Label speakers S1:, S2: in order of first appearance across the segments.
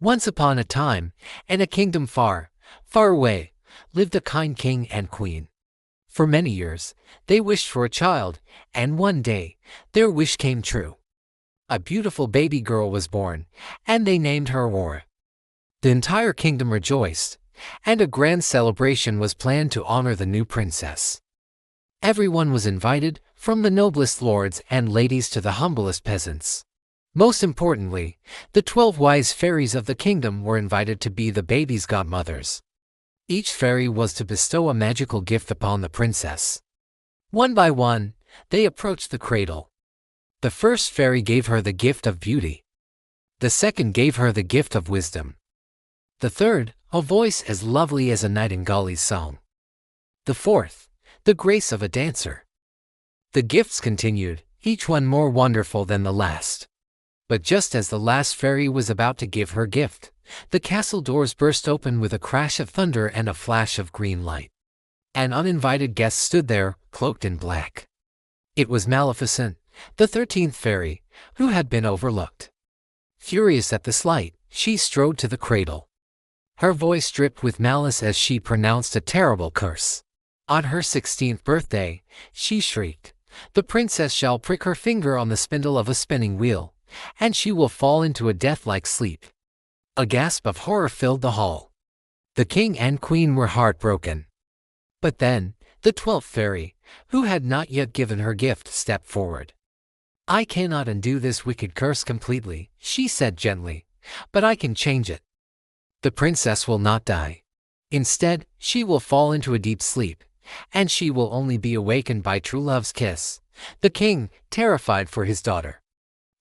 S1: Once upon a time, in a kingdom far, far away, lived a kind king and queen. For many years, they wished for a child, and one day, their wish came true. A beautiful baby girl was born, and they named her Aurora. The entire kingdom rejoiced, and a grand celebration was planned to honor the new princess. Everyone was invited, from the noblest lords and ladies to the humblest peasants. Most importantly, the 12 wise fairies of the kingdom were invited to be the baby's godmothers. Each fairy was to bestow a magical gift upon the princess. One by one, they approached the cradle. The first fairy gave her the gift of beauty. The second gave her the gift of wisdom. The third, a voice as lovely as a nightingale's song. The fourth, the grace of a dancer. The gifts continued, each one more wonderful than the last. But just as the last fairy was about to give her gift, the castle doors burst open with a crash of thunder and a flash of green light. An uninvited guest stood there, cloaked in black. It was Maleficent, the 13th fairy, who had been overlooked. Furious at the slight, she strode to the cradle. Her voice dripped with malice as she pronounced a terrible curse. On her 16th birthday, she shrieked, "The princess shall prick her finger on the spindle of a spinning wheel, and she will fall into a death-like sleep." A gasp of horror filled the hall. The king and queen were heartbroken. But then, the 12th fairy, who had not yet given her gift, stepped forward. "I cannot undo this wicked curse completely," she said gently, "but I can change it. The princess will not die. Instead, she will fall into a deep sleep, and she will only be awakened by true love's kiss." The king, terrified for his daughter,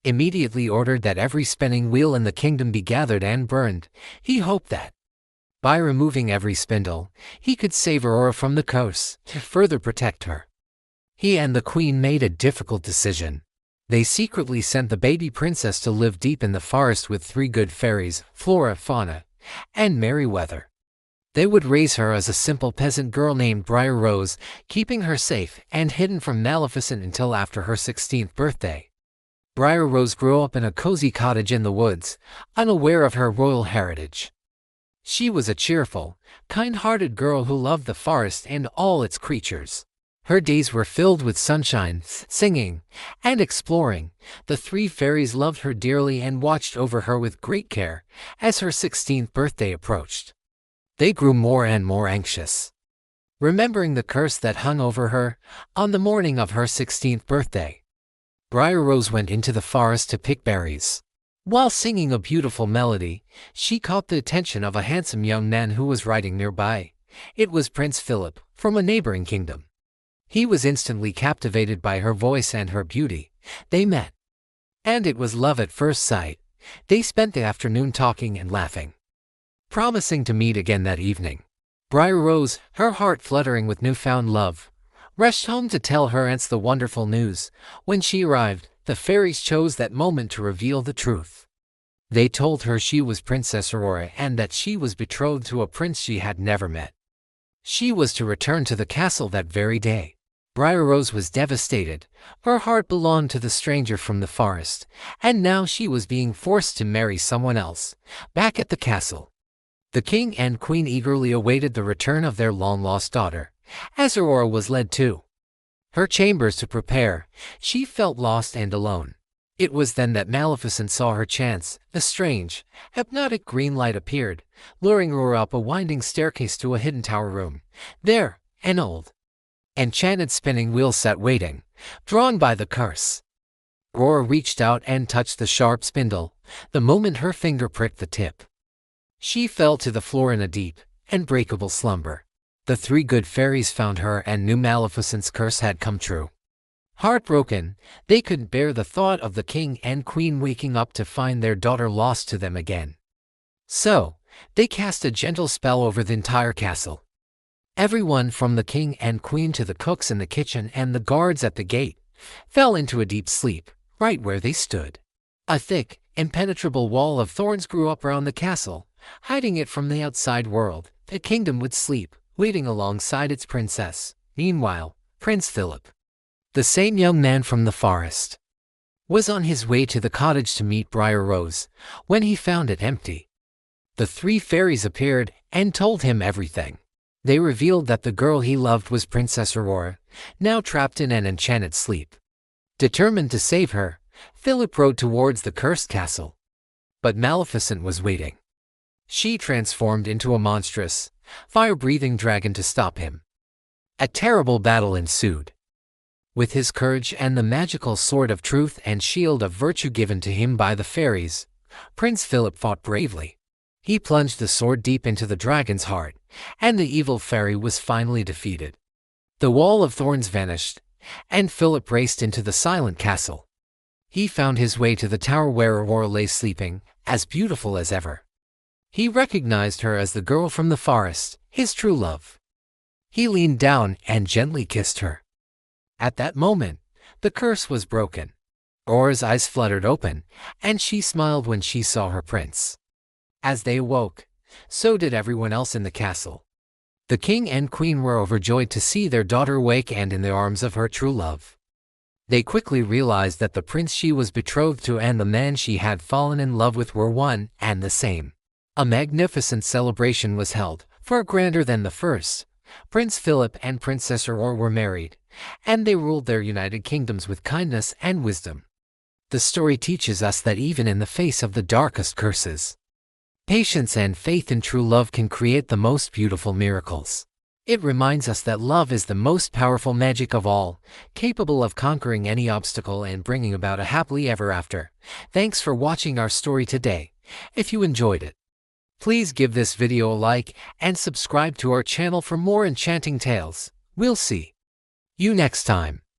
S1: immediately ordered that every spinning wheel in the kingdom be gathered and burned. He hoped that, by removing every spindle, he could save Aurora from the curse, to further protect her. He and the queen made a difficult decision. They secretly sent the baby princess to live deep in the forest with 3 good fairies, Flora, Fauna, and Merryweather. They would raise her as a simple peasant girl named Briar Rose, keeping her safe and hidden from Maleficent until after her 16th birthday. Briar Rose grew up in a cozy cottage in the woods, unaware of her royal heritage. She was a cheerful, kind-hearted girl who loved the forest and all its creatures. Her days were filled with sunshine, singing, and exploring. The 3 fairies loved her dearly and watched over her with great care as her 16th birthday approached. They grew more and more anxious, remembering the curse that hung over her on the morning of her 16th birthday. Briar Rose went into the forest to pick berries. While singing a beautiful melody, she caught the attention of a handsome young man who was riding nearby. It was Prince Philip, from a neighboring kingdom. He was instantly captivated by her voice and her beauty. They met, and it was love at first sight. They spent the afternoon talking and laughing, promising to meet again that evening. Briar Rose, her heart fluttering with newfound love, rushed home to tell her aunts the wonderful news. When she arrived, the fairies chose that moment to reveal the truth. They told her she was Princess Aurora and that she was betrothed to a prince she had never met. She was to return to the castle that very day. Briar Rose was devastated. Her heart belonged to the stranger from the forest, and now she was being forced to marry someone else. Back at the castle, the king and queen eagerly awaited the return of their long-lost daughter. As Aurora was led to her chambers to prepare, she felt lost and alone. It was then that Maleficent saw her chance. A strange, hypnotic green light appeared, luring Aurora up a winding staircase to a hidden tower room. There, an old, enchanted spinning wheel sat waiting, drawn by the curse. Aurora reached out and touched the sharp spindle. The moment her finger pricked the tip, she fell to the floor in a deep, unbreakable slumber. The 3 good fairies found her and knew Maleficent's curse had come true. Heartbroken, they couldn't bear the thought of the king and queen waking up to find their daughter lost to them again. So, they cast a gentle spell over the entire castle. Everyone from the king and queen to the cooks in the kitchen and the guards at the gate fell into a deep sleep, right where they stood. A thick, impenetrable wall of thorns grew up around the castle, hiding it from the outside world. The kingdom would sleep, waiting alongside its princess. Meanwhile, Prince Philip, the same young man from the forest, was on his way to the cottage to meet Briar Rose. When he found it empty, The three fairies appeared and told him everything. They revealed that the girl he loved was Princess Aurora, now trapped in an enchanted sleep. Determined to save her, Philip rode towards the cursed castle. But Maleficent was waiting. She transformed into a monstrous, fire-breathing dragon to stop him. A terrible battle ensued. With his courage and the magical sword of truth and shield of virtue given to him by the fairies, Prince Philip fought bravely. He plunged the sword deep into the dragon's heart, and the evil fairy was finally defeated. The wall of thorns vanished, and Philip raced into the silent castle. He found his way to the tower where Aurora lay sleeping, as beautiful as ever. He recognized her as the girl from the forest, his true love. He leaned down and gently kissed her. At that moment, the curse was broken. Aurora's eyes fluttered open, and she smiled when she saw her prince. As they awoke, so did everyone else in the castle. The king and queen were overjoyed to see their daughter awake and in the arms of her true love. They quickly realized that the prince she was betrothed to and the man she had fallen in love with were one and the same. A magnificent celebration was held, far grander than the first. Prince Philip and Princess Aurora were married, and they ruled their united kingdoms with kindness and wisdom. The story teaches us that even in the face of the darkest curses, patience and faith in true love can create the most beautiful miracles. It reminds us that love is the most powerful magic of all, capable of conquering any obstacle and bringing about a happily ever after. Thanks for watching our story today. If you enjoyed it, please give this video a like and subscribe to our channel for more enchanting tales. We'll see you next time.